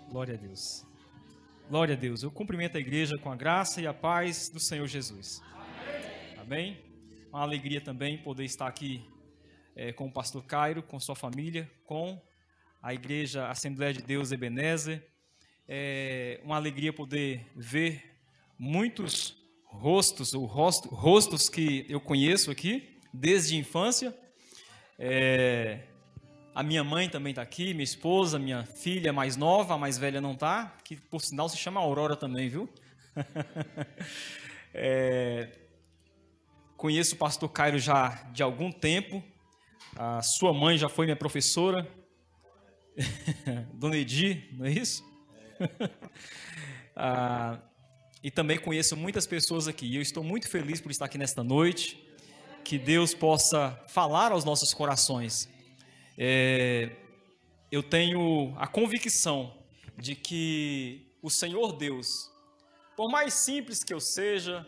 Glória a Deus. Glória a Deus. Eu cumprimento a igreja com a graça e a paz do Senhor Jesus. Amém? Uma alegria também poder estar aqui com o pastor Cairo, com sua família, com a igreja Assembleia de Deus Ebenezer. É uma alegria poder ver muitos rostos que eu conheço aqui desde a infância. A minha mãe também está aqui, minha esposa, minha filha mais nova, a mais velha não está, que por sinal se chama Aurora também, viu? Conheço o pastor Cairo já de algum tempo, a sua mãe já foi minha professora, Dona Edi, não é isso? E também conheço muitas pessoas aqui, e eu estou muito feliz por estar aqui nesta noite, que Deus possa falar aos nossos corações. Eu tenho a convicção de que o Senhor Deus, por mais simples que eu seja,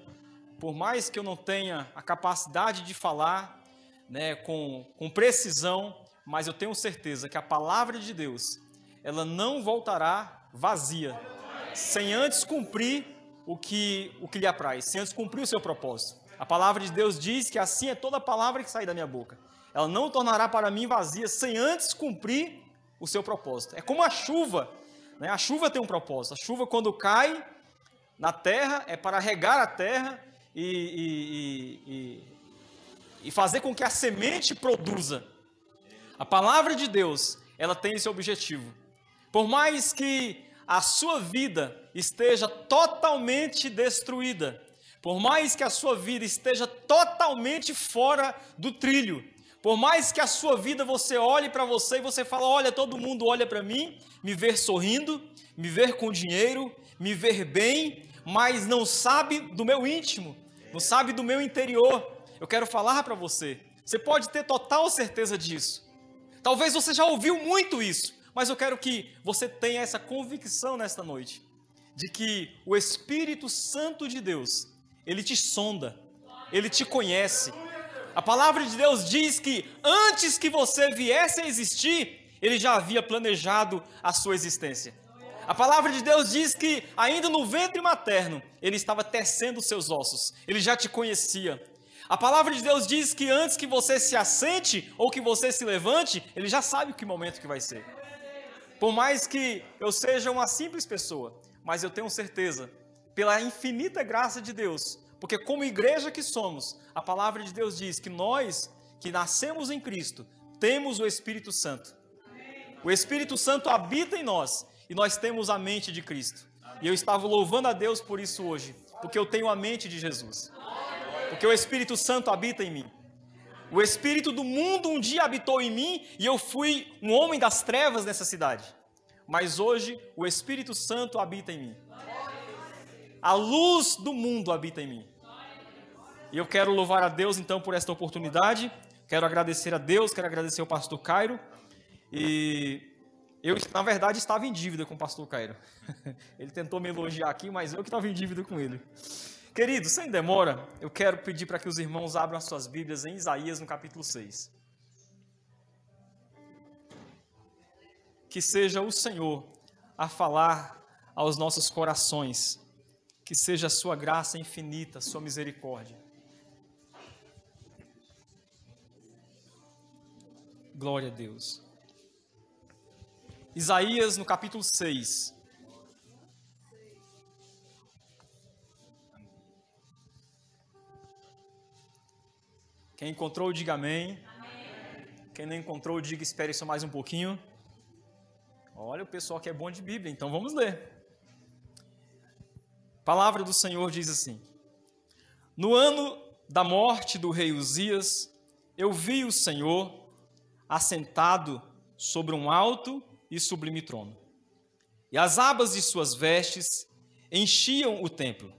por mais que eu não tenha a capacidade de falar, né, com precisão, mas eu tenho certeza que a palavra de Deus, ela não voltará vazia, sem antes cumprir o que lhe apraz, sem antes cumprir o seu propósito. A palavra de Deus diz que assim é toda palavra que sai da minha boca. Ela não tornará para mim vazia sem antes cumprir o seu propósito. É como a chuva, né? A chuva tem um propósito. A chuva, quando cai na terra, é para regar a terra e fazer com que a semente produza. A palavra de Deus, ela tem esse objetivo. Por mais que a sua vida esteja totalmente destruída, por mais que a sua vida esteja totalmente fora do trilho, por mais que a sua vida você olhe para você e você fala, olha, todo mundo olha para mim, me ver sorrindo, me ver com dinheiro, me ver bem, mas não sabe do meu íntimo, não sabe do meu interior. Eu quero falar para você, você pode ter total certeza disso. Talvez você já ouviu muito isso, mas eu quero que você tenha essa convicção nesta noite, de que o Espírito Santo de Deus, ele te sonda, ele te conhece. A palavra de Deus diz que antes que você viesse a existir, ele já havia planejado a sua existência. A palavra de Deus diz que ainda no ventre materno, ele estava tecendo os seus ossos, ele já te conhecia. A palavra de Deus diz que antes que você se assente ou que você se levante, ele já sabe que momento que vai ser. Por mais que eu seja uma simples pessoa, mas eu tenho certeza, pela infinita graça de Deus, porque como igreja que somos, a palavra de Deus diz que nós, que nascemos em Cristo, temos o Espírito Santo. O Espírito Santo habita em nós e nós temos a mente de Cristo. E eu estava louvando a Deus por isso hoje, porque eu tenho a mente de Jesus. Porque o Espírito Santo habita em mim. O Espírito do mundo um dia habitou em mim e eu fui um homem das trevas nessa cidade. Mas hoje o Espírito Santo habita em mim. A luz do mundo habita em mim. E eu quero louvar a Deus então por esta oportunidade. Quero agradecer a Deus, quero agradecer ao pastor Cairo. E eu, na verdade, estava em dívida com o pastor Cairo. Ele tentou me elogiar aqui, mas eu que estava em dívida com ele. Querido, sem demora, eu quero pedir para que os irmãos abram as suas Bíblias em Isaías, no capítulo 6. Que seja o Senhor a falar aos nossos corações. Que seja a sua graça infinita, a sua misericórdia. Glória a Deus. Isaías, no capítulo 6. Quem encontrou, diga amém. Amém. Quem não encontrou, diga espere só mais um pouquinho. Olha, o pessoal que é bom de Bíblia, então vamos ler. A palavra do Senhor diz assim: No ano da morte do rei Uzias, eu vi o Senhor assentado sobre um alto e sublime trono, e as abas de suas vestes enchiam o templo.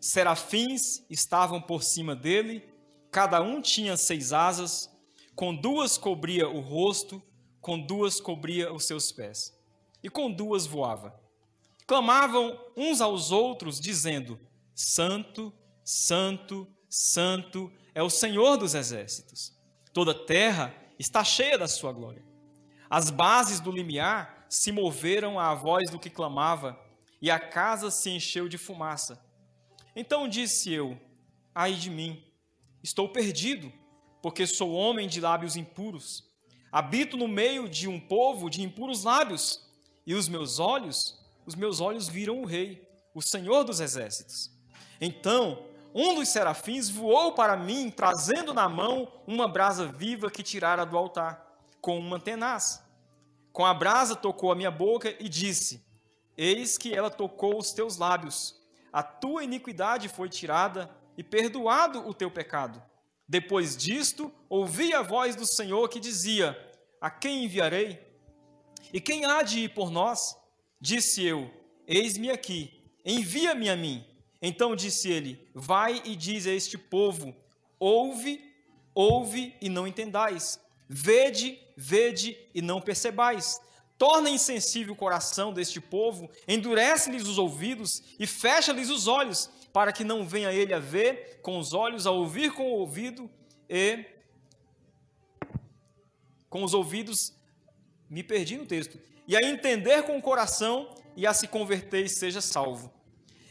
Serafins estavam por cima dele, cada um tinha 6 asas, com 2 cobria o rosto, com 2 cobria os seus pés, e com 2 voava. Clamavam uns aos outros, dizendo: Santo, Santo, Santo é o Senhor dos exércitos. Toda a terra está cheia da sua glória. As bases do limiar se moveram à voz do que clamava, e a casa se encheu de fumaça. Então disse eu: ai de mim, estou perdido, porque sou homem de lábios impuros. Habito no meio de um povo de impuros lábios, e os meus olhos viram o Rei, o Senhor dos Exércitos. Então um dos serafins voou para mim, trazendo na mão uma brasa viva que tirara do altar, com uma tenaz. Com a brasa tocou a minha boca e disse: eis que ela tocou os teus lábios. A tua iniquidade foi tirada e perdoado o teu pecado. Depois disto, ouvi a voz do Senhor que dizia: a quem enviarei? E quem há de ir por nós? Disse eu: eis-me aqui, envia-me a mim. Então disse ele: vai e diz a este povo: ouve, ouve e não entendais. Vede, vede e não percebais. Torna insensível o coração deste povo, endurece-lhes os ouvidos e fecha-lhes os olhos, para que não venha ele a ver com os olhos, a ouvir com o ouvido e com os ouvidos, me perdi no texto, e a entender com o coração e a se converter e seja salvo.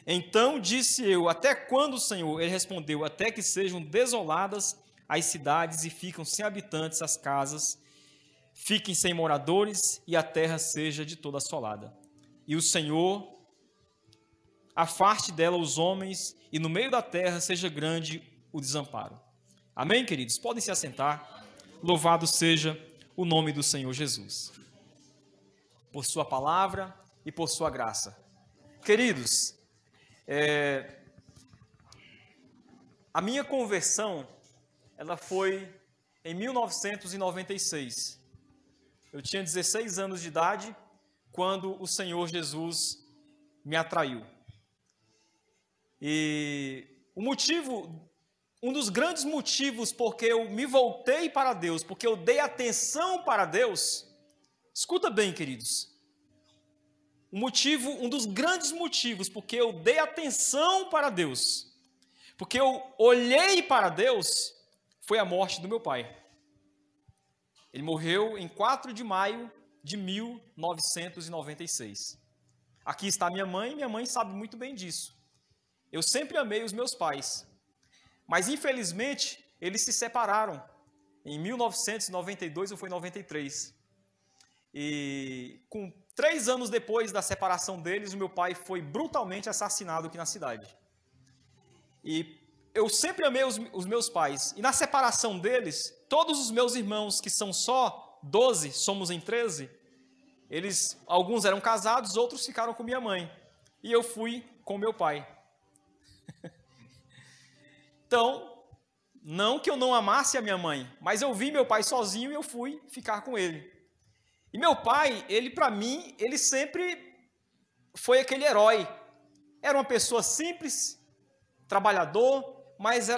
Então disse eu: até quando, Senhor? Ele respondeu: até que sejam desoladas as cidades e ficam sem habitantes as casas, fiquem sem moradores e a terra seja de toda assolada. E o Senhor afaste dela os homens e no meio da terra seja grande o desamparo. Amém, queridos? Podem se assentar. Louvado seja o nome do Senhor Jesus, por sua palavra e por sua graça. Queridos, a minha conversão, ela foi em 1996. Eu tinha 16 anos de idade quando o Senhor Jesus me atraiu. E um dos grandes motivos porque eu me voltei para Deus, porque eu dei atenção para Deus, escuta bem, queridos, um dos grandes motivos porque eu dei atenção para Deus, porque eu olhei para Deus, foi a morte do meu pai. Ele morreu em 4 de maio de 1996. Aqui está minha mãe sabe muito bem disso. Eu sempre amei os meus pais, mas infelizmente eles se separaram em 1992 ou foi 93. E com 3 anos depois da separação deles, o meu pai foi brutalmente assassinado aqui na cidade. E eu sempre amei os meus pais. E na separação deles, todos os meus irmãos, que são só 12, somos em 13, alguns eram casados, outros ficaram com minha mãe. E eu fui com meu pai. Então, não que eu não amasse a minha mãe, mas eu vi meu pai sozinho e eu fui ficar com ele. E meu pai, ele para mim, ele sempre foi aquele herói. Era uma pessoa simples, trabalhador, mas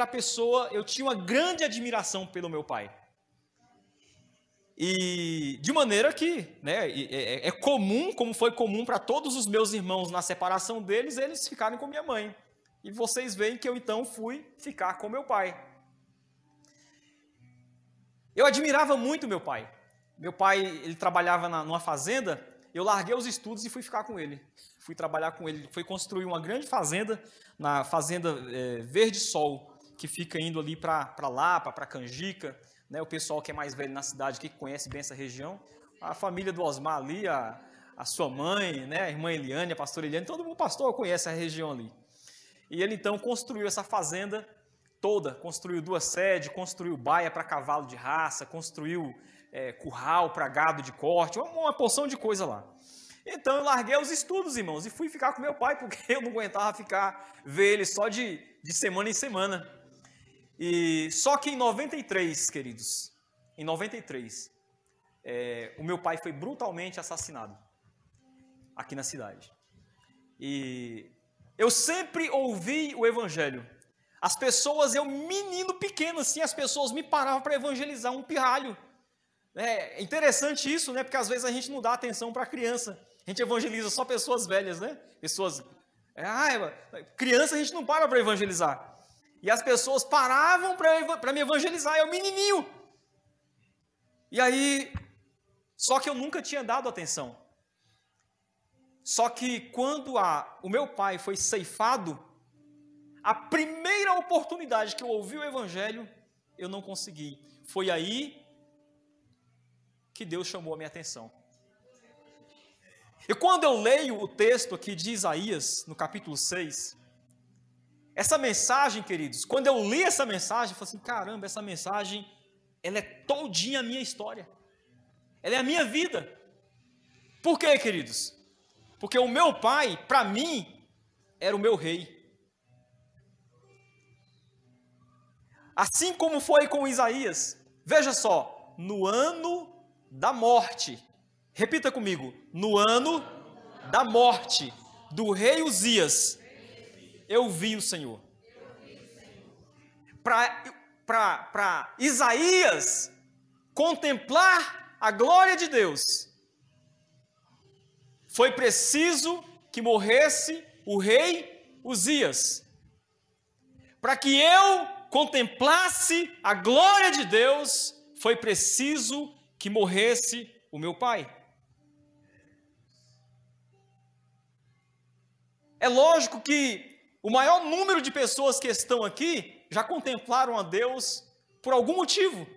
eu tinha uma grande admiração pelo meu pai. E de maneira que, né, é comum, como foi comum para todos os meus irmãos na separação deles, eles ficarem com minha mãe. E vocês veem que eu então fui ficar com meu pai. Eu admirava muito meu pai. Meu pai, ele trabalhava numa fazenda, eu larguei os estudos e fui ficar com ele. Fui trabalhar com ele, foi construir uma grande fazenda, na fazenda Verde Sol, que fica indo ali para Lapa, para Canjica, né? O pessoal que é mais velho na cidade, que conhece bem essa região, a família do Osmar ali, a sua mãe, né? A irmã Eliane, a pastora Eliane, todo mundo pastor conhece a região ali. E ele então construiu essa fazenda toda, construiu 2 sedes, construiu baia para cavalo de raça, construiu curral para gado de corte, uma porção de coisa lá. Então eu larguei os estudos, irmãos, e fui ficar com meu pai, porque eu não aguentava ver ele só de semana em semana. E só que em 93, queridos, em 93, o meu pai foi brutalmente assassinado aqui na cidade. E eu sempre ouvi o evangelho. As pessoas, menino pequeno assim, as pessoas me paravam para evangelizar, um pirralho. É interessante isso, né? Porque às vezes a gente não dá atenção para a criança. A gente evangeliza só pessoas velhas, né? Criança a gente não para evangelizar. E as pessoas paravam para me evangelizar, eu menininho. E aí, só que eu nunca tinha dado atenção. Só que quando o meu pai foi ceifado, a primeira oportunidade que eu ouvi o evangelho, eu não consegui. Foi aí que Deus chamou a minha atenção. E quando eu leio o texto aqui de Isaías, no capítulo 6, essa mensagem, queridos, quando eu li essa mensagem, eu falei assim, caramba, essa mensagem, ela é todinha a minha história. Ela é a minha vida. Por quê, queridos? Porque o meu pai, para mim, era o meu rei. Assim como foi com Isaías, veja só, no ano da morte, repita comigo, no ano da morte do rei Uzias, eu vi o Senhor. Para Isaías contemplar a glória de Deus, foi preciso que morresse o rei Uzias. Para que eu contemplasse a glória de Deus, foi preciso que morresse o meu pai. É lógico que o maior número de pessoas que estão aqui já contemplaram a Deus por algum motivo.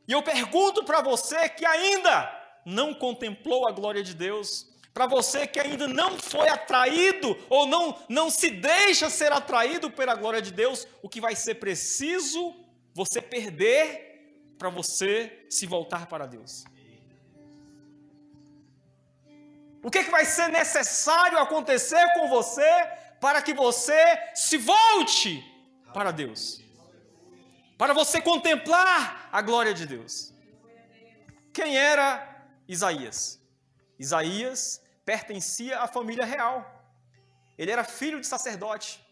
E eu pergunto para você que ainda não contemplou a glória de Deus, para você que ainda não foi atraído ou não se deixa ser atraído pela glória de Deus, o que vai ser preciso você perder para você se voltar para Deus? O que vai ser necessário acontecer com você para que você se volte para Deus? Para você contemplar a glória de Deus. Quem era Isaías? Isaías pertencia à família real. Ele era filho de sacerdote.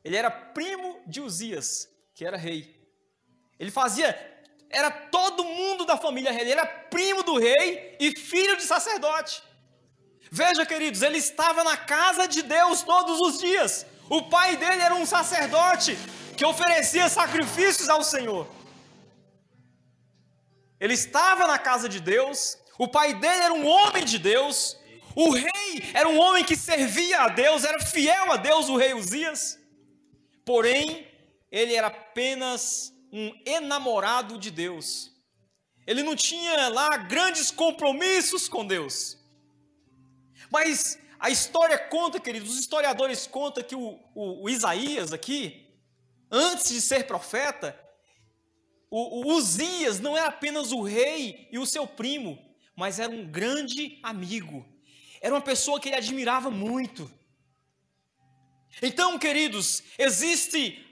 Ele era primo de Uzias, que era rei. Era todo mundo da família real. Ele era primo do rei e filho de sacerdote. Veja, queridos, ele estava na casa de Deus todos os dias. O pai dele era um sacerdote que oferecia sacrifícios ao Senhor. Ele estava na casa de Deus. O pai dele era um homem de Deus. O rei era um homem que servia a Deus, era fiel a Deus, o rei Uzias. Porém, ele era apenas um enamorado de Deus. Ele não tinha lá grandes compromissos com Deus. Mas a história conta, queridos, os historiadores contam que o Isaías aqui, antes de ser profeta, o Uzias não era apenas o rei e o seu primo, mas era um grande amigo. Era uma pessoa que ele admirava muito. Então, queridos, existe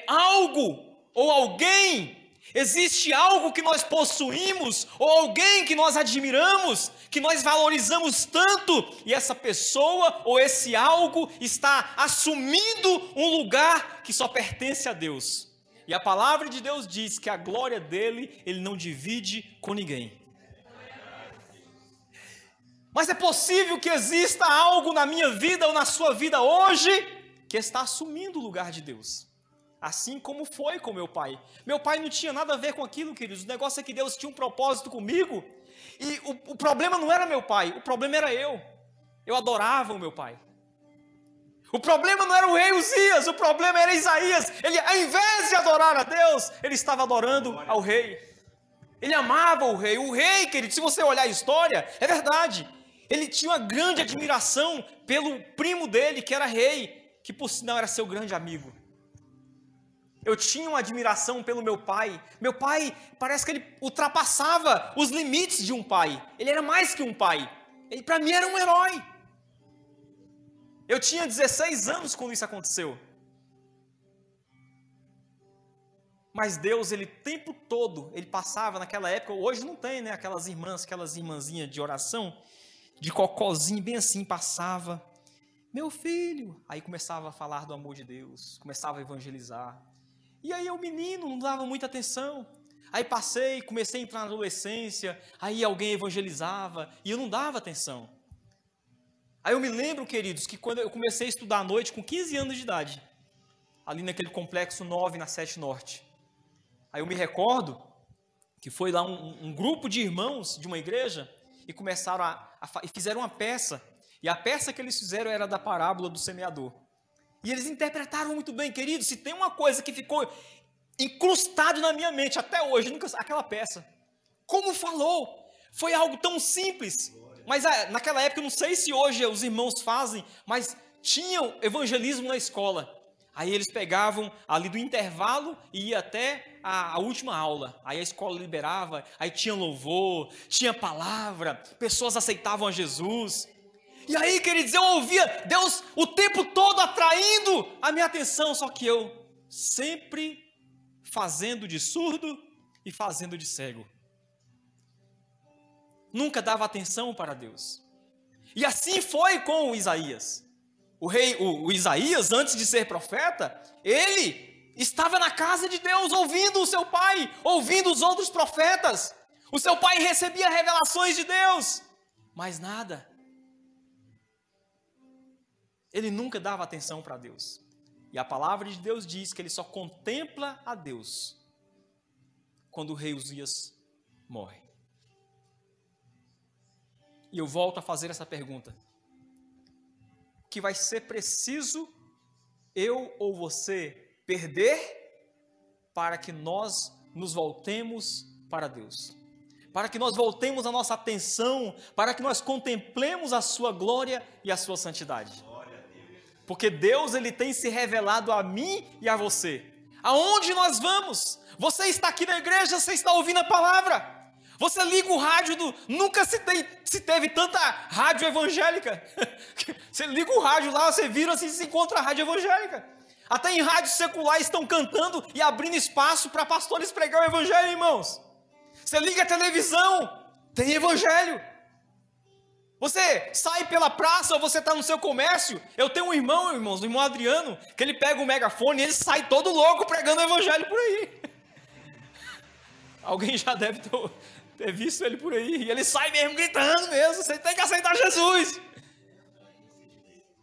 algo ou alguém, existe algo que nós possuímos ou alguém que nós admiramos, que nós valorizamos tanto, e essa pessoa ou esse algo está assumindo um lugar que só pertence a Deus. E a palavra de Deus diz que a glória dele, ele não divide com ninguém. Mas é possível que exista algo na minha vida ou na sua vida hoje que está assumindo o lugar de Deus. Assim como foi com meu pai. Meu pai não tinha nada a ver com aquilo, queridos. O negócio é que Deus tinha um propósito comigo. E o problema não era meu pai, o problema era eu. Eu adorava o meu pai. O problema não era o rei Uzias, o problema era Isaías. Ele, ao invés de adorar a Deus, ele estava adorando ao rei. Ele amava o rei. O rei, querido, se você olhar a história, é verdade. Ele tinha uma grande admiração pelo primo dele, que era rei, que por sinal era seu grande amigo. Eu tinha uma admiração pelo meu pai. Meu pai, parece que ele ultrapassava os limites de um pai. Ele era mais que um pai. Ele, para mim, era um herói. Eu tinha 16 anos quando isso aconteceu. Mas Deus, ele o tempo todo, ele passava naquela época, hoje não tem, né? Aquelas irmãzinhas de oração, de cocózinho, bem assim, passava. Meu filho. Aí começava a falar do amor de Deus, começava a evangelizar. E aí o menino não dava muita atenção. Aí comecei a entrar na adolescência, aí alguém evangelizava e eu não dava atenção. Aí eu me lembro, queridos, que quando eu comecei a estudar à noite com 15 anos de idade, ali naquele complexo 9 na 7 Norte. Aí eu me recordo que foi lá um grupo de irmãos de uma igreja e começaram e fizeram uma peça. E a peça que eles fizeram era da parábola do semeador. E eles interpretaram muito bem, querido. Se tem uma coisa que ficou incrustado na minha mente até hoje, nunca aquela peça. Como falou? Foi algo tão simples. Mas naquela época, eu não sei se hoje os irmãos fazem, mas tinham evangelismo na escola. Aí eles pegavam ali do intervalo e ia até a última aula. Aí a escola liberava, aí tinha louvor, tinha palavra, pessoas aceitavam a Jesus. E aí, queridos, eu ouvia Deus o tempo todo atraindo a minha atenção, só que eu sempre fazendo de surdo e fazendo de cego. Nunca dava atenção para Deus. E assim foi com o Isaías. O Isaías, antes de ser profeta, ele estava na casa de Deus, ouvindo o seu pai, ouvindo os outros profetas. O seu pai recebia revelações de Deus, mas nada. Ele nunca dava atenção para Deus. E a palavra de Deus diz que ele só contempla a Deus quando o rei Uzias morre. E eu volto a fazer essa pergunta. Que vai ser preciso eu ou você perder para que nós nos voltemos para Deus, para que nós voltemos a nossa atenção, para que nós contemplemos a sua glória e a sua santidade. Porque Deus, ele tem se revelado a mim e a você. Aonde nós vamos? Você está aqui na igreja, você está ouvindo a palavra. Você liga o rádio, nunca se teve tanta rádio evangélica. Você liga o rádio lá, você vira assim, se encontra a rádio evangélica. Até em rádios seculares estão cantando e abrindo espaço para pastores pregar o evangelho, irmãos. Você liga a televisão, tem evangelho. Você sai pela praça ou você está no seu comércio. Eu tenho um irmão, irmãos, o irmão Adriano, que ele pega o megafone e ele sai todo louco pregando o evangelho por aí. Alguém já deve ter visto ele por aí, e ele sai mesmo gritando mesmo, você tem que aceitar Jesus.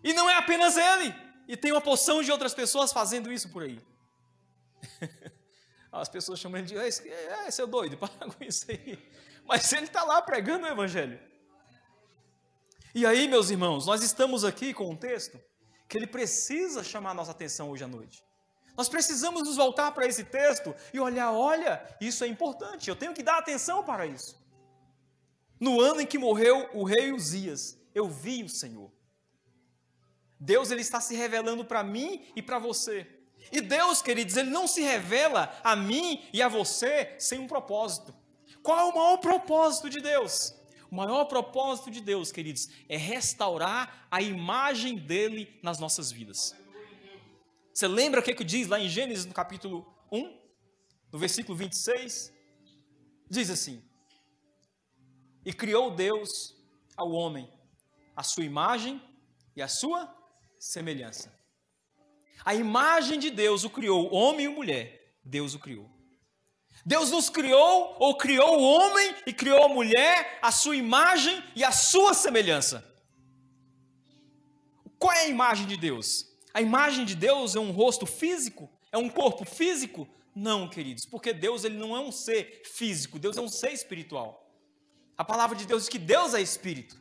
E não é apenas ele, e tem uma porção de outras pessoas fazendo isso por aí. As pessoas chamam ele de, esse é doido, para com isso aí. Mas ele está lá pregando o evangelho. E aí, meus irmãos, nós estamos aqui com um texto que ele precisa chamar a nossa atenção hoje à noite. Nós precisamos nos voltar para esse texto e olhar, olha, isso é importante, eu tenho que dar atenção para isso. No ano em que morreu o rei Uzias, eu vi o Senhor. Deus, ele está se revelando para mim e para você. E Deus, queridos, ele não se revela a mim e a você sem um propósito. Qual é o maior propósito de Deus? O maior propósito de Deus, queridos, é restaurar a imagem dele nas nossas vidas. Você lembra o que diz lá em Gênesis, no capítulo 1, no versículo 26? Diz assim: e criou Deus ao homem, a sua imagem e a sua semelhança. A imagem de Deus o criou, homem e mulher, Deus o criou. Deus nos criou, ou criou o homem e criou a mulher, a sua imagem e a sua semelhança. Qual é a imagem de Deus? A imagem de Deus é um rosto físico? É um corpo físico? Não, queridos, porque Deus, ele não é um ser físico, Deus é um ser espiritual. A palavra de Deus diz que Deus é espírito.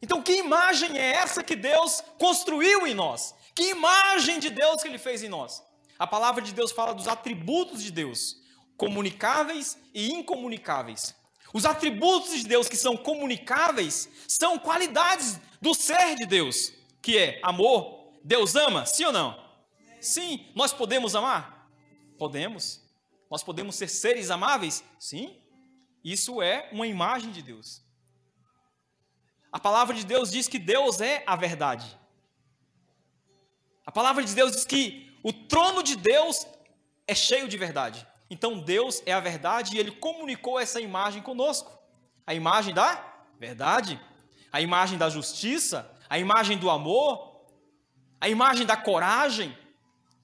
Então, que imagem é essa que Deus construiu em nós? Que imagem de Deus que ele fez em nós? A palavra de Deus fala dos atributos de Deus, comunicáveis e incomunicáveis. Os atributos de Deus que são comunicáveis são qualidades do ser de Deus, que é amor. Deus ama, sim ou não? Sim. Nós podemos amar? Podemos. Nós podemos ser seres amáveis? Sim. Isso é uma imagem de Deus. A palavra de Deus diz que Deus é a verdade. A palavra de Deus diz que o trono de Deus é cheio de verdade. Então Deus é a verdade e ele comunicou essa imagem conosco. A imagem da verdade, a imagem da justiça, a imagem do amor, a imagem da coragem.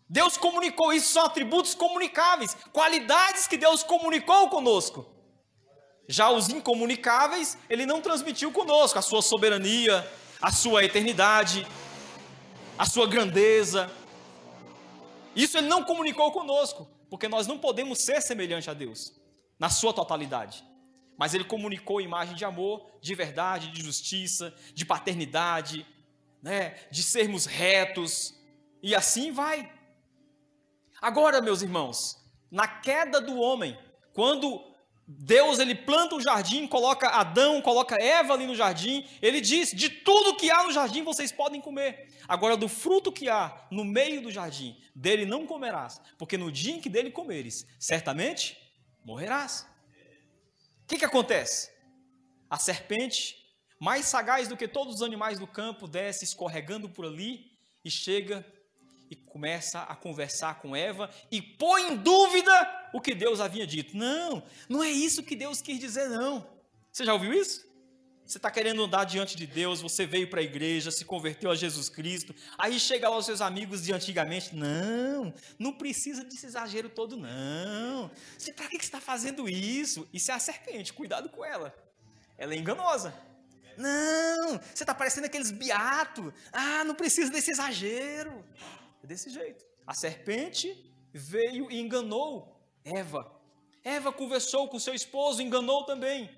Deus comunicou, isso são atributos comunicáveis, qualidades que Deus comunicou conosco. Já os incomunicáveis, ele não transmitiu conosco a sua soberania, a sua eternidade, a sua grandeza. Isso ele não comunicou conosco, porque nós não podemos ser semelhante a Deus, na sua totalidade. mas ele comunicou a imagem de amor, de verdade, de justiça, de paternidade, né, de sermos retos, e assim vai. Agora, meus irmãos, na queda do homem, quando Deus ele planta um jardim, coloca Adão, coloca Eva ali no jardim, ele diz, de tudo que há no jardim vocês podem comer. Agora, do fruto que há no meio do jardim, dele não comerás, porque no dia em que dele comeres, certamente morrerás. O que acontece? A serpente, mais sagaz do que todos os animais do campo, desce escorregando por ali e chega e começa a conversar com Eva e põe em dúvida o que Deus havia dito. Não, não é isso que Deus quis dizer, não. Você já ouviu isso? Você está querendo andar diante de Deus, você veio para a igreja, se converteu a Jesus Cristo, aí chega lá os seus amigos de antigamente, não precisa desse exagero todo, não. Para que você está fazendo isso? Isso é a serpente, cuidado com ela. Ela é enganosa. Não, você está parecendo aqueles beatos. Não precisa desse exagero. É desse jeito. A serpente veio e enganou Eva. Eva conversou com seu esposo, enganou também.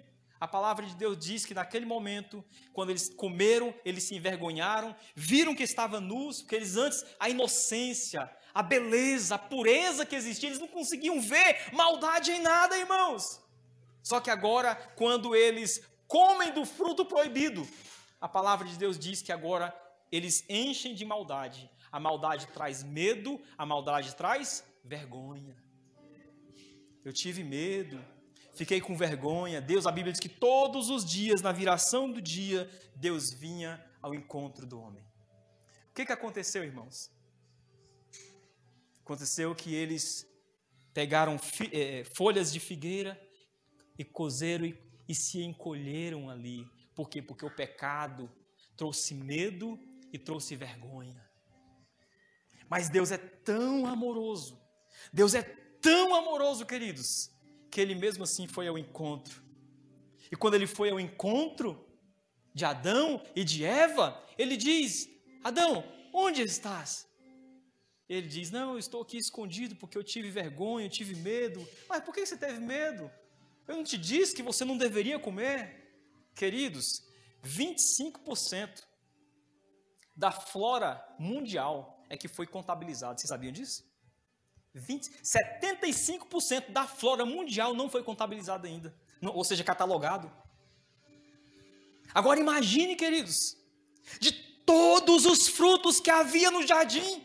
A palavra de Deus diz que naquele momento, quando eles comeram, eles se envergonharam, viram que estavam nus, porque eles antes, a inocência, a beleza, a pureza que existia, eles não conseguiam ver maldade em nada, irmãos. Só que agora, quando eles comem do fruto proibido, a palavra de Deus diz que agora eles enchem de maldade. A maldade traz medo, a maldade traz vergonha. Eu tive medo, fiquei com vergonha. Deus, a Bíblia diz que todos os dias, na viração do dia, Deus vinha ao encontro do homem. O que aconteceu, irmãos? Aconteceu que eles pegaram folhas de figueira e cozeram e se encolheram ali. Por quê? Porque o pecado trouxe medo e trouxe vergonha. Mas Deus é tão amoroso, queridos, que Ele mesmo assim foi ao encontro. E quando Ele foi ao encontro de Adão e de Eva, Ele diz, Adão, onde estás? Ele diz, não, eu estou aqui escondido porque eu tive vergonha, eu tive medo. Mas por que você teve medo? Eu não te disse que você não deveria comer? Queridos, 25% da flora mundial é que foi contabilizado. Vocês sabiam disso? 75% da flora mundial não foi contabilizada ainda, ou seja, catalogado. Agora imagine, queridos, de todos os frutos que havia no jardim,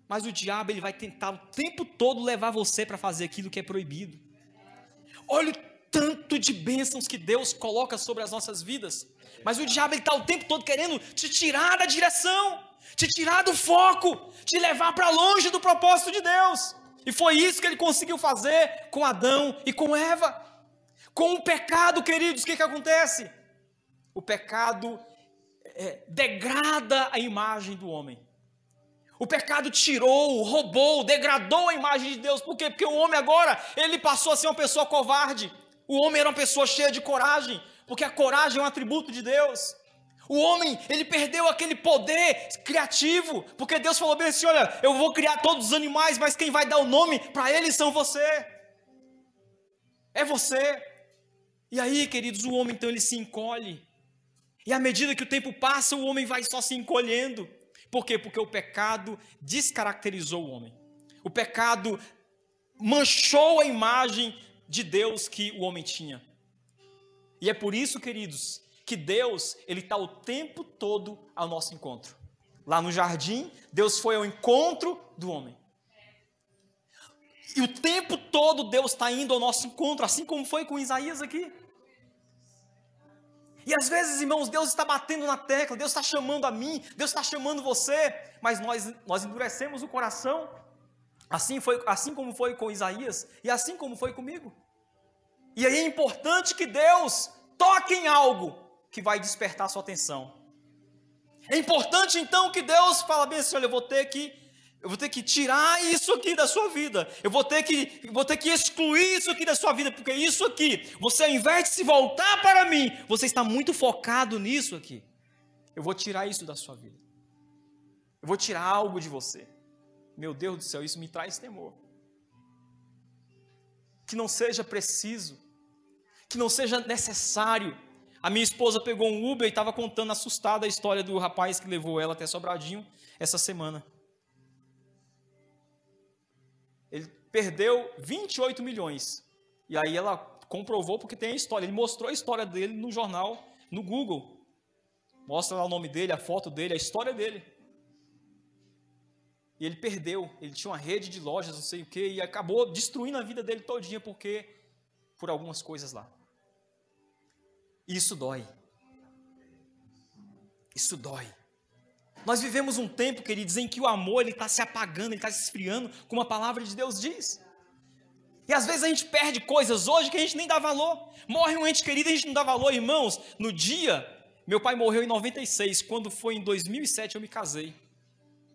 mas o diabo ele vai tentar o tempo todo levar você para fazer aquilo que é proibido. Olha o tanto de bênçãos que Deus coloca sobre as nossas vidas, mas o diabo está o tempo todo querendo te tirar da direção, te tirar do foco, te levar para longe do propósito de Deus. E foi isso que ele conseguiu fazer com Adão e com Eva. Com o pecado, queridos, o que acontece? O pecado degrada a imagem do homem. O pecado tirou, roubou, degradou a imagem de Deus. Por quê? Porque o homem agora, ele passou a ser uma pessoa covarde. O homem era uma pessoa cheia de coragem, porque a coragem é um atributo de Deus. O homem, ele perdeu aquele poder criativo, porque Deus falou bem assim, olha, eu vou criar todos os animais, mas quem vai dar o nome para eles são você. É você. E aí, queridos, o homem então ele se encolhe. E à medida que o tempo passa, o homem vai só se encolhendo. Por quê? Porque o pecado descaracterizou o homem. O pecado manchou a imagem de Deus que o homem tinha. E é por isso, queridos, que Deus, ele está o tempo todo ao nosso encontro. Lá no jardim, Deus foi ao encontro do homem. E o tempo todo Deus está indo ao nosso encontro, assim como foi com Isaías aqui. E às vezes, irmãos, Deus está batendo na tecla, Deus está chamando a mim, Deus está chamando você, mas nós endurecemos o coração, assim como foi com Isaías, e assim como foi comigo. E aí é importante que Deus toque em algo que vai despertar a sua atenção. É importante então que Deus fale bem assim, olha, eu vou ter que tirar isso aqui da sua vida, eu vou ter que excluir isso aqui da sua vida, porque isso aqui, você ao invés de se voltar para mim, você está muito focado nisso aqui. Eu vou tirar isso da sua vida, eu vou tirar algo de você. Meu Deus do céu, isso me traz temor. Que não seja preciso, que não seja necessário. A minha esposa pegou um Uber e estava contando assustada a história do rapaz que levou ela até Sobradinho essa semana. Ele perdeu 28 milhões. E aí ela comprovou porque tem a história. Ele mostrou a história dele no jornal, no Google. Mostra lá o nome dele, a foto dele, a história dele. E ele perdeu. Ele tinha uma rede de lojas, não sei o quê, e acabou destruindo a vida dele todinha por algumas coisas lá. E isso dói. Isso dói. Nós vivemos um tempo, queridos, em que o amor está se apagando, ele está se esfriando, como a palavra de Deus diz. E às vezes a gente perde coisas hoje que a gente nem dá valor. Morre um ente querido e a gente não dá valor, irmãos. No dia, meu pai morreu em 96, quando foi em 2007 eu me casei.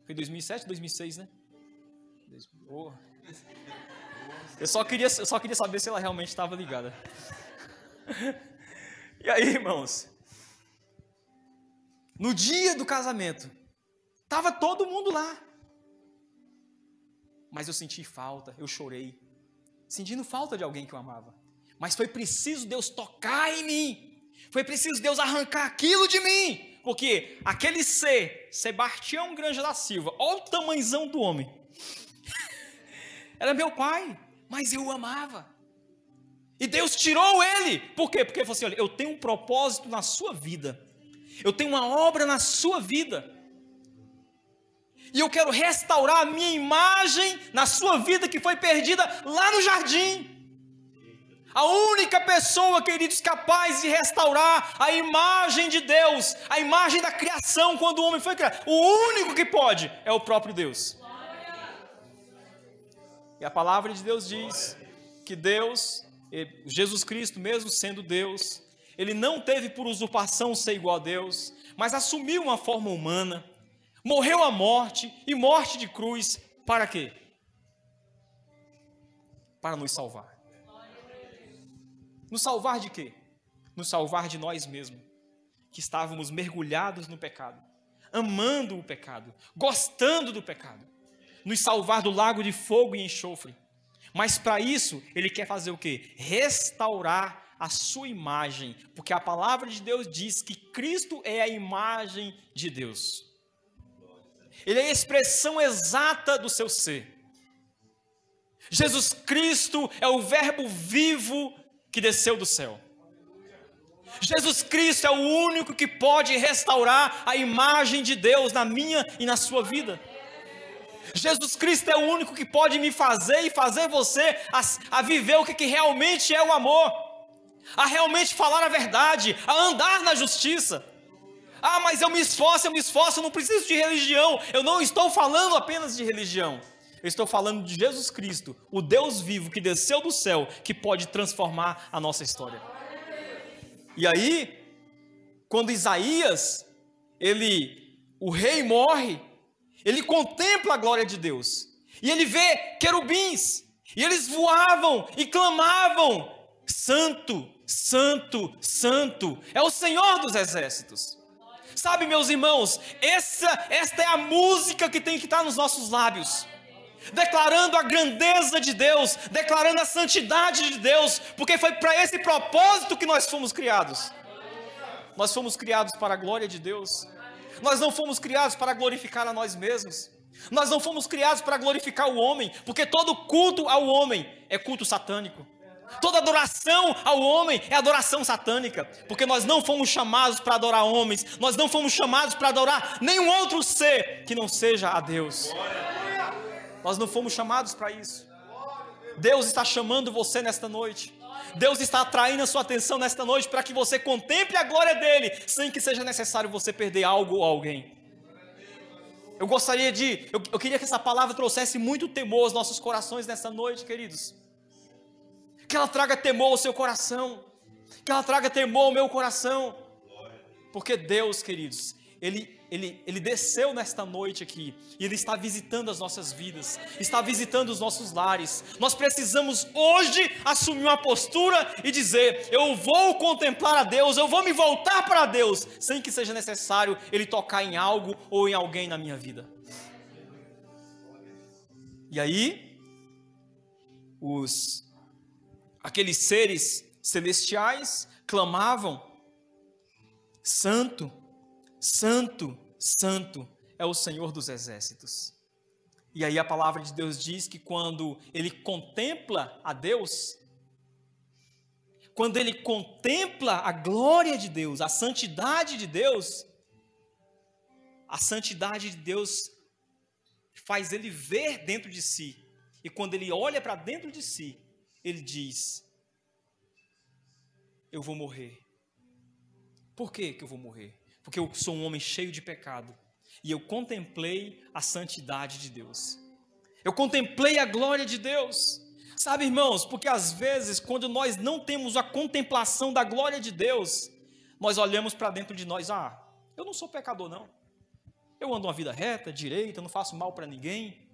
Foi 2007, 2006, né? Eu só queria saber se ela realmente estava ligada. E aí, irmãos, no dia do casamento, estava todo mundo lá. Mas eu senti falta, eu chorei, sentindo falta de alguém que eu amava. Mas foi preciso Deus tocar em mim, foi preciso Deus arrancar aquilo de mim, porque aquele ser, Sebastião Granja da Silva, olha o tamanhozão do homem, era meu pai, mas eu o amava. E Deus tirou ele. Por quê? Porque ele falou assim, olha, eu tenho um propósito na sua vida. Eu tenho uma obra na sua vida. E eu quero restaurar a minha imagem na sua vida que foi perdida lá no jardim. A única pessoa, queridos, capaz de restaurar a imagem de Deus, a imagem da criação quando o homem foi criado, o único que pode é o próprio Deus. E a palavra de Deus diz que Deus, Jesus Cristo, mesmo sendo Deus, ele não teve por usurpação ser igual a Deus, mas assumiu uma forma humana, morreu a morte, e morte de cruz, para quê? Para nos salvar. Nos salvar de quê? Nos salvar de nós mesmos, que estávamos mergulhados no pecado, amando o pecado, gostando do pecado, nos salvar do lago de fogo e enxofre. Mas para isso, ele quer fazer o quê? Restaurar a sua imagem, porque a palavra de Deus diz que Cristo é a imagem de Deus. Ele é a expressão exata do seu ser. Jesus Cristo é o verbo vivo que desceu do céu. Jesus Cristo é o único que pode restaurar a imagem de Deus na minha e na sua vida. Jesus Cristo é o único que pode me fazer e fazer você a viver o que realmente é o amor, a realmente falar a verdade, a andar na justiça. Ah, mas eu me esforço, eu não preciso de religião. Eu não estou falando apenas de religião. Eu estou falando de Jesus Cristo, o Deus vivo que desceu do céu, que pode transformar a nossa história. E aí, quando Isaías, o rei morre, ele contempla a glória de Deus, e ele vê querubins, e eles voavam e clamavam, santo, santo, santo, é o Senhor dos exércitos. Sabe, meus irmãos, esta é a música que tem que estar nos nossos lábios, declarando a grandeza de Deus, declarando a santidade de Deus, porque foi para esse propósito que nós fomos criados. Nós fomos criados para a glória de Deus. Nós não fomos criados para glorificar a nós mesmos. Nós não fomos criados para glorificar o homem, porque todo culto ao homem é culto satânico. Toda adoração ao homem é adoração satânica, porque nós não fomos chamados para adorar homens, nós não fomos chamados para adorar nenhum outro ser que não seja a Deus. Nós não fomos chamados para isso. Deus está chamando você nesta noite. Deus está atraindo a sua atenção nesta noite para que você contemple a glória dele, sem que seja necessário você perder algo ou alguém. Eu queria que essa palavra trouxesse muito temor aos nossos corações nesta noite, queridos. Que ela traga temor ao seu coração, que ela traga temor ao meu coração, porque Deus, queridos, Ele desceu nesta noite aqui, e Ele está visitando as nossas vidas, está visitando os nossos lares. Nós precisamos hoje assumir uma postura e dizer, eu vou contemplar a Deus, eu vou me voltar para Deus, sem que seja necessário Ele tocar em algo ou em alguém na minha vida. E aí, aqueles seres celestiais clamavam: Santo, Santo, Santo é o Senhor dos exércitos. E aí a palavra de Deus diz que quando ele contempla a Deus, quando ele contempla a glória de Deus, a santidade de Deus, a santidade de Deus faz ele ver dentro de si. E quando ele olha para dentro de si, ele diz: eu vou morrer. Por que que eu vou morrer? Porque eu sou um homem cheio de pecado. E eu contemplei a santidade de Deus. Eu contemplei a glória de Deus. Sabe, irmãos, porque às vezes, quando nós não temos a contemplação da glória de Deus, nós olhamos para dentro de nós: eu não sou pecador, não. Eu ando uma vida reta, direita, não faço mal para ninguém.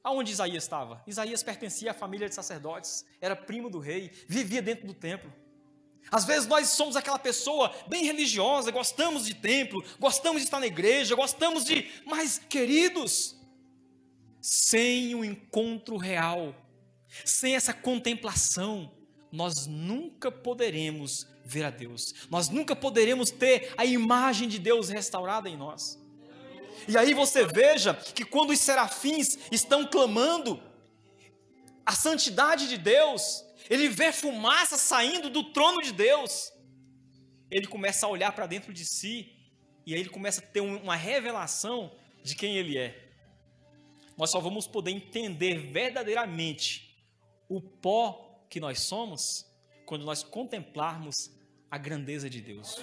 Aonde Isaías estava? Isaías pertencia à família de sacerdotes, era primo do rei, vivia dentro do templo. Às vezes nós somos aquela pessoa bem religiosa, gostamos de templo, gostamos de estar na igreja, gostamos de... Mas, queridos, sem um encontro real, sem essa contemplação, nós nunca poderemos ver a Deus. Nós nunca poderemos ter a imagem de Deus restaurada em nós. E aí você veja que quando os serafins estão clamando a santidade de Deus, ele vê fumaça saindo do trono de Deus, ele começa a olhar para dentro de si, e aí ele começa a ter uma revelação de quem ele é. Nós só vamos poder entender verdadeiramente o pó que nós somos quando nós contemplarmos a grandeza de Deus.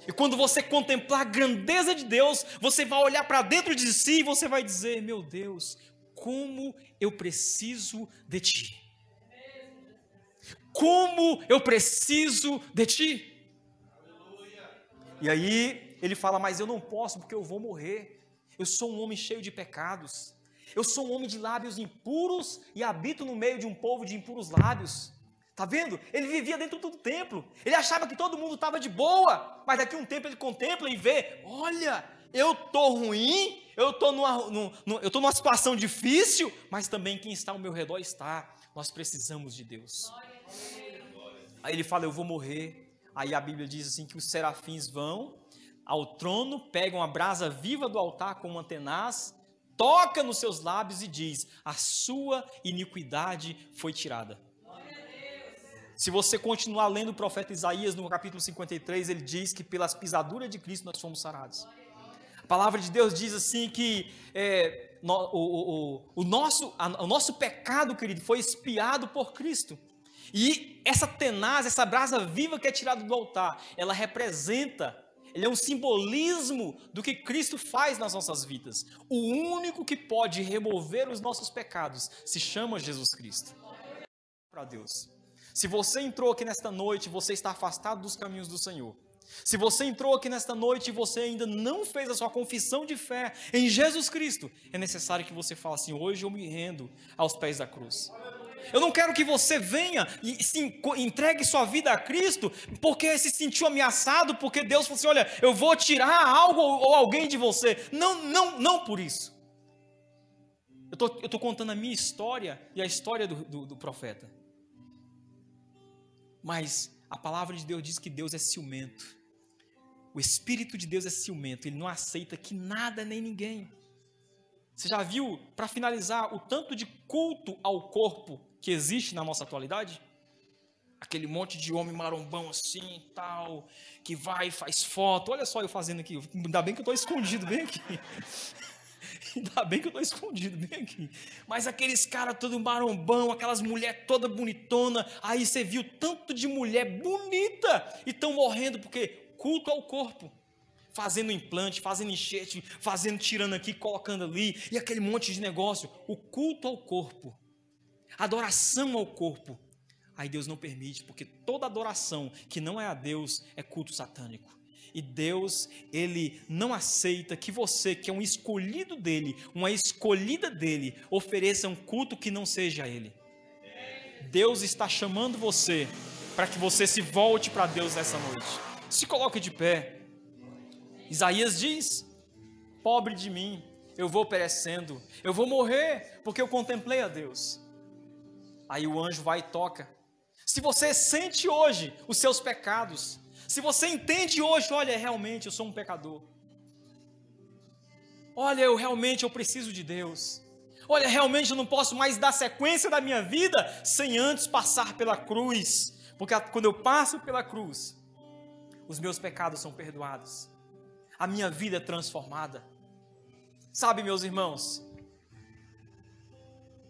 E quando você contemplar a grandeza de Deus, você vai olhar para dentro de si e você vai dizer: meu Deus, como eu preciso de Ti. Como eu preciso de Ti. E aí ele fala: mas eu não posso porque eu vou morrer. Eu sou um homem cheio de pecados. Eu sou um homem de lábios impuros e habito no meio de um povo de impuros lábios. Está vendo? Ele vivia dentro do templo. Ele achava que todo mundo estava de boa. Mas daqui a um tempo ele contempla e vê: olha, eu estou ruim, eu estou numa situação difícil, mas também quem está ao meu redor está. Nós precisamos de Deus. Aí ele fala: eu vou morrer. Aí a Bíblia diz assim que os serafins vão ao trono, pegam a brasa viva do altar com uma tenaz, toca nos seus lábios e diz: a sua iniquidade foi tirada. Se você continuar lendo o profeta Isaías, no capítulo 53, ele diz que pelas pisaduras de Cristo nós fomos sarados. A palavra de Deus diz assim que o nosso pecado, querido, foi expiado por Cristo. E essa tenaz, essa brasa viva que é tirada do altar, ela representa, ele é um simbolismo do que Cristo faz nas nossas vidas. O único que pode remover os nossos pecados se chama Jesus Cristo. Para Deus. Se você entrou aqui nesta noite, você está afastado dos caminhos do Senhor. Se você entrou aqui nesta noite e você ainda não fez a sua confissão de fé em Jesus Cristo, é necessário que você fale assim: hoje eu me rendo aos pés da cruz. Eu não quero que você venha e entregue sua vida a Cristo porque se sentiu ameaçado, porque Deus falou assim: olha, eu vou tirar algo ou alguém de você. Não por isso. Eu estou contando a minha história e a história do profeta. Mas a palavra de Deus diz que Deus é ciumento. O Espírito de Deus é ciumento. Ele não aceita que nada nem ninguém. Você já viu, para finalizar, o tanto de culto ao corpo que existe na nossa atualidade? Aquele monte de homem marombão assim, tal, que vai e faz foto. Olha só eu fazendo aqui. Ainda bem que eu estou escondido bem aqui. Ainda bem que eu estou escondido bem aqui. Mas aqueles caras todo marombão, aquelas mulheres toda bonitona, aí você viu tanto de mulher bonita e estão morrendo porque culto ao corpo. Fazendo implante, fazendo enxerto, tirando aqui, colocando ali, e aquele monte de negócio. O culto ao corpo, adoração ao corpo. Aí Deus não permite, porque toda adoração que não é a Deus é culto satânico. E Deus, Ele não aceita que você, que é um escolhido dEle, uma escolhida dEle, ofereça um culto que não seja a Ele. Deus está chamando você para que você se volte para Deus nessa noite. Se coloque de pé. Isaías diz: pobre de mim, eu vou perecendo, eu vou morrer porque eu contemplei a Deus. Aí o anjo vai e toca. Se você sente hoje os seus pecados, se você entende hoje, olha, realmente eu sou um pecador. Olha, eu preciso de Deus. Olha, realmente eu não posso mais dar sequência da minha vida sem antes passar pela cruz. Porque quando eu passo pela cruz, os meus pecados são perdoados. A minha vida é transformada. Sabe, meus irmãos,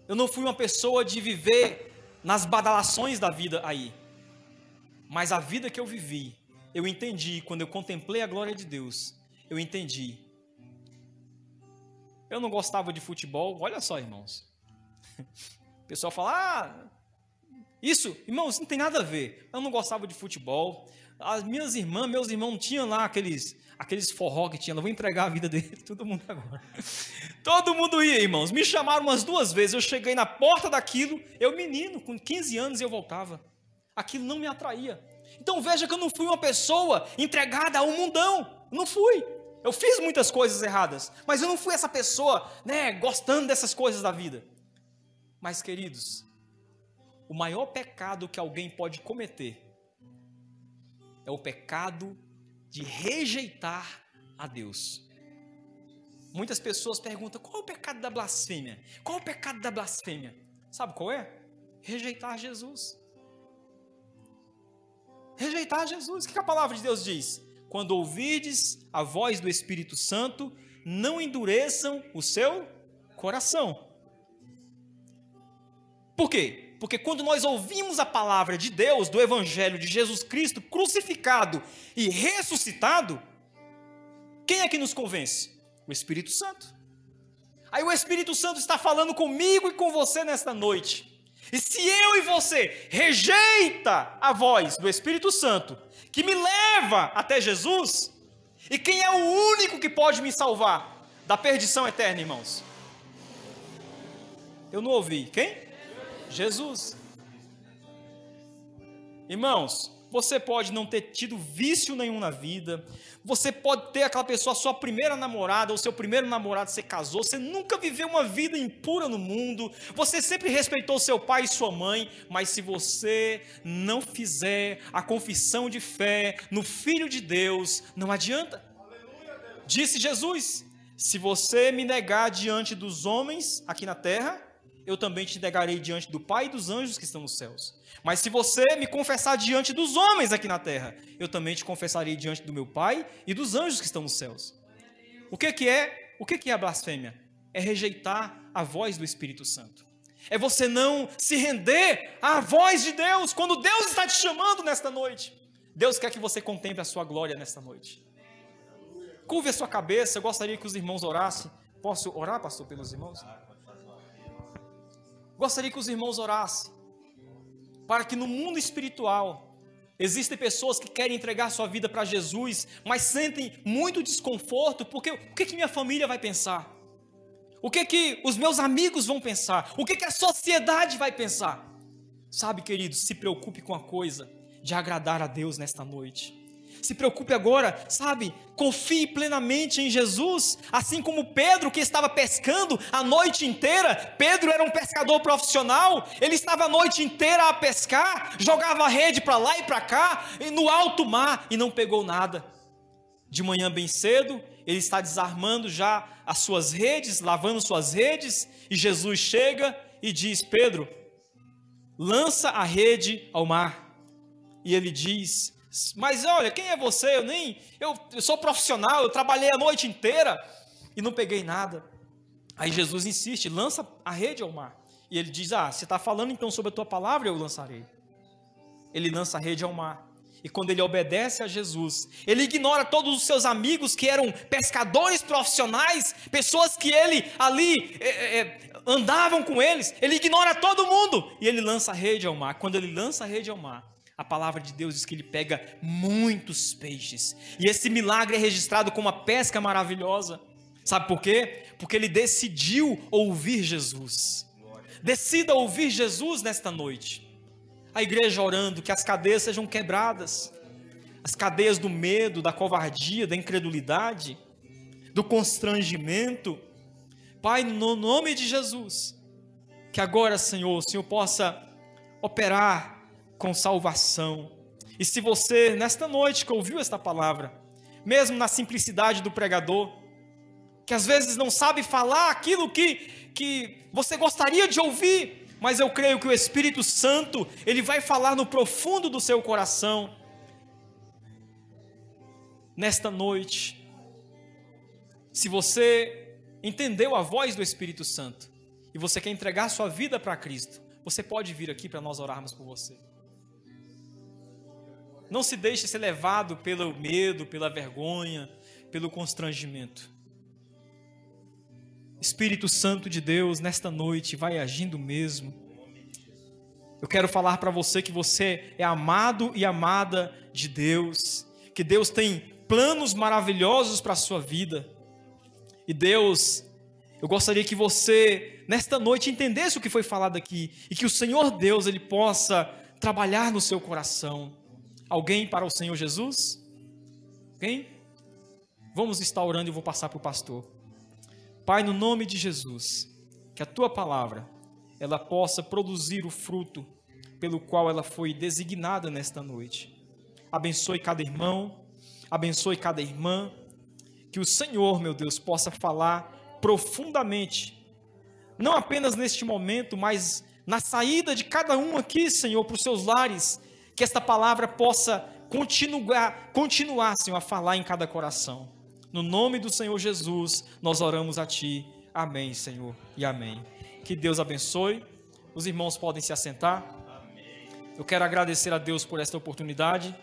eu não fui uma pessoa de viver nas badalações da vida aí. Mas a vida que eu vivi, eu entendi, quando eu contemplei a glória de Deus, eu entendi. Eu não gostava de futebol, olha só, irmãos. O pessoal fala, isso, irmãos, não tem nada a ver. Eu não gostava de futebol. As minhas irmãs, meus irmãos não tinham lá aqueles forró que tinha. Eu vou entregar a vida dele, todo mundo agora. Todo mundo ia, irmãos. Me chamaram umas 2 vezes. Eu cheguei na porta daquilo. Eu menino, com 15 anos eu voltava. Aquilo não me atraía. Então veja que eu não fui uma pessoa entregada ao mundão. Não fui. Eu fiz muitas coisas erradas. Mas eu não fui essa pessoa, gostando dessas coisas da vida. Mas, queridos, o maior pecado que alguém pode cometer é o pecado de rejeitar a Deus. Muitas pessoas perguntam, qual é o pecado da blasfêmia? Qual é o pecado da blasfêmia? Sabe qual é? Rejeitar Jesus. Rejeitar Jesus. O que a palavra de Deus diz? Quando ouvirdes a voz do Espírito Santo, não endureçam o seu coração. Por quê? Porque quando nós ouvimos a palavra de Deus, do Evangelho de Jesus Cristo crucificado e ressuscitado, quem é que nos convence? O Espírito Santo. Aí o Espírito Santo está falando comigo e com você nesta noite. E se eu e você rejeita a voz do Espírito Santo, que me leva até Jesus, e quem é o único que pode me salvar da perdição eterna, irmãos? Eu não ouvi. Quem? Jesus. Irmãos, você pode não ter tido vício nenhum na vida, você pode ter aquela pessoa, sua primeira namorada, ou seu primeiro namorado, você casou, você nunca viveu uma vida impura no mundo, você sempre respeitou seu pai e sua mãe, mas se você não fizer a confissão de fé no Filho de Deus, não adianta. Disse Jesus, se você me negar diante dos homens aqui na terra, eu também te negarei diante do Pai e dos anjos que estão nos céus. Mas se você me confessar diante dos homens aqui na terra, eu também te confessarei diante do meu Pai e dos anjos que estão nos céus. O que é a blasfêmia? É rejeitar a voz do Espírito Santo. É você não se render à voz de Deus, quando Deus está te chamando nesta noite. Deus quer que você contemple a sua glória nesta noite. Curve a sua cabeça, eu gostaria que os irmãos orassem. Posso orar, pastor, pelos irmãos? Gostaria que os irmãos orassem, para que no mundo espiritual, existem pessoas que querem entregar sua vida para Jesus, mas sentem muito desconforto, porque o que minha família vai pensar? O que os meus amigos vão pensar? O que a sociedade vai pensar? Sabe, queridos, se preocupe com a coisa de agradar a Deus nesta noite. Se preocupe agora, sabe, confie plenamente em Jesus, assim como Pedro, que estava pescando a noite inteira. Pedro era um pescador profissional, ele estava a noite inteira a pescar, jogava a rede para lá e para cá, no alto mar, e não pegou nada. De manhã bem cedo, ele está desarmando já as suas redes, lavando suas redes, e Jesus chega e diz, Pedro, lança a rede ao mar. E ele diz, mas olha, quem é você? Eu sou profissional, eu trabalhei a noite inteira e não peguei nada. Aí Jesus insiste, lança a rede ao mar. E ele diz, você está falando então sobre a tua palavra, eu lançarei. Ele lança a rede ao mar. E quando ele obedece a Jesus, ele ignora todos os seus amigos que eram pescadores profissionais, pessoas que ele ali andavam com eles. Ele ignora todo mundo e ele lança a rede ao mar. Quando ele lança a rede ao mar, a palavra de Deus diz que ele pega muitos peixes. E esse milagre é registrado como uma pesca maravilhosa. Sabe por quê? Porque ele decidiu ouvir Jesus. Decida ouvir Jesus nesta noite. A igreja orando que as cadeias sejam quebradas. As cadeias do medo, da covardia, da incredulidade, do constrangimento. Pai, no nome de Jesus, que agora, Senhor, o Senhor possa operar com salvação. E se você, nesta noite que ouviu esta palavra, mesmo na simplicidade do pregador, que às vezes não sabe falar aquilo que você gostaria de ouvir, mas eu creio que o Espírito Santo, ele vai falar no profundo do seu coração. Nesta noite, se você entendeu a voz do Espírito Santo e você quer entregar sua vida para Cristo, você pode vir aqui para nós orarmos por você. Não se deixe ser levado pelo medo, pela vergonha, pelo constrangimento. Espírito Santo de Deus, nesta noite, vai agindo mesmo. Eu quero falar para você que você é amado e amada de Deus, que Deus tem planos maravilhosos para a sua vida. E Deus, eu gostaria que você, nesta noite, entendesse o que foi falado aqui, e que o Senhor Deus, Ele possa trabalhar no seu coração. Alguém para o Senhor Jesus? Alguém? Vamos estar orando e eu vou passar para o pastor. Pai, no nome de Jesus, que a Tua palavra, ela possa produzir o fruto pelo qual ela foi designada nesta noite. Abençoe cada irmão, abençoe cada irmã, que o Senhor, meu Deus, possa falar profundamente, não apenas neste momento, mas na saída de cada um aqui, Senhor, para os seus lares, que esta palavra possa continuar, Senhor, a falar em cada coração. No nome do Senhor Jesus, nós oramos a Ti. Amém, Senhor, e amém. Que Deus abençoe. Os irmãos podem se assentar. Eu quero agradecer a Deus por esta oportunidade.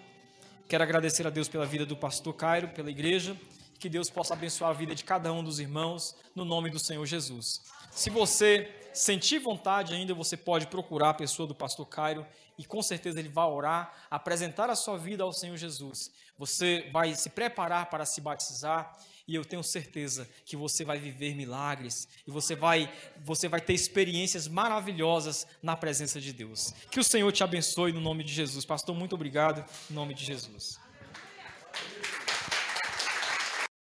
Quero agradecer a Deus pela vida do pastor Cairo, pela igreja. Que Deus possa abençoar a vida de cada um dos irmãos, no nome do Senhor Jesus. Se você sentir vontade ainda, você pode procurar a pessoa do pastor Cairo e com certeza ele vai orar, apresentar a sua vida ao Senhor Jesus. Você vai se preparar para se batizar e eu tenho certeza que você vai viver milagres e você vai ter experiências maravilhosas na presença de Deus. Que o Senhor te abençoe no nome de Jesus. Pastor, muito obrigado, em nome de Jesus.